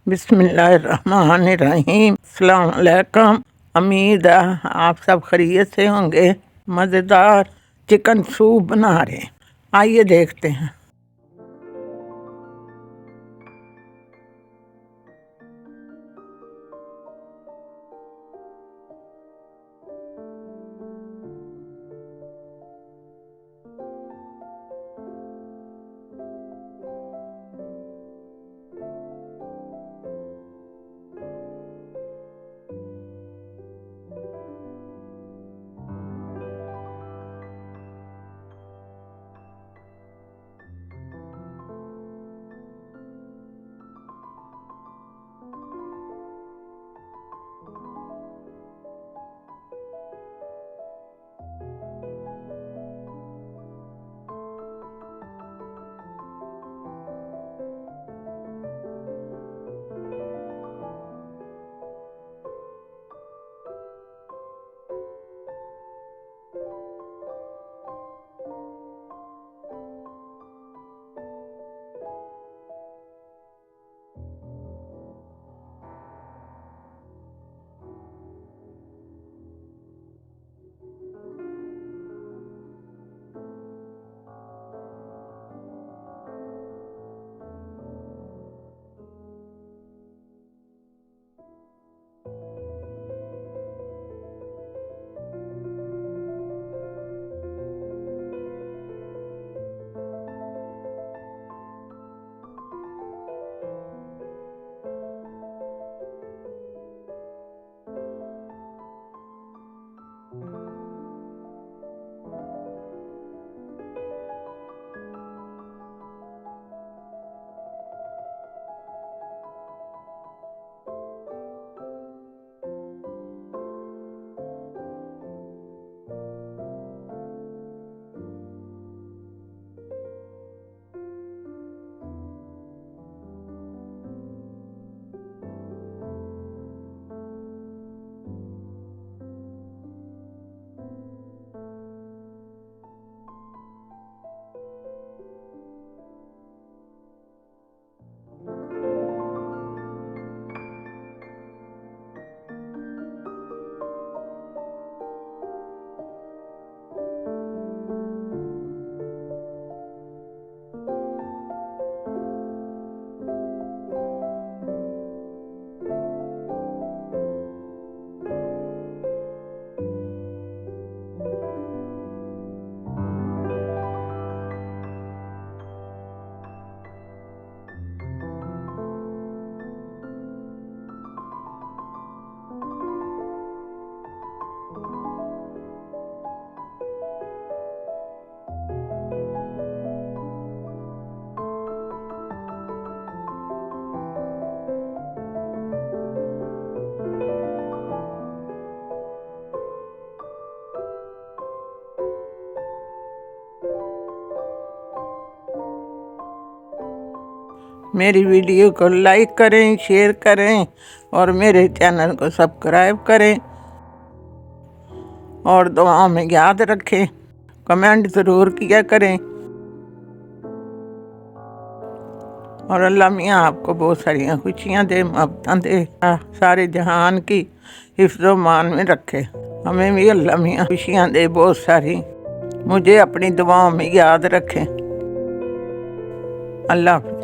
बिस्मिल्लाहिर्रहमानिर्रहीम। अस्सलाम वालेकुम। उम्मीद है आप सब खैरियत से होंगे। मज़ेदार चिकन सूप बना रहे हैं, आइए देखते हैं। मेरी वीडियो को लाइक करें, शेयर करें और मेरे चैनल को सब्सक्राइब करें और दुआओं में याद रखें। कमेंट ज़रूर किया करें और अल्लाह मियाँ आपको बहुत सारी खुशियाँ दे, मोहब्बत दे, सारे जहान की हिफ्ज़ो मान में रखे। हमें भी अल्लाह मियाँ खुशियाँ दे बहुत सारी, मुझे अपनी दुआओं में याद रखें। अल्लाह।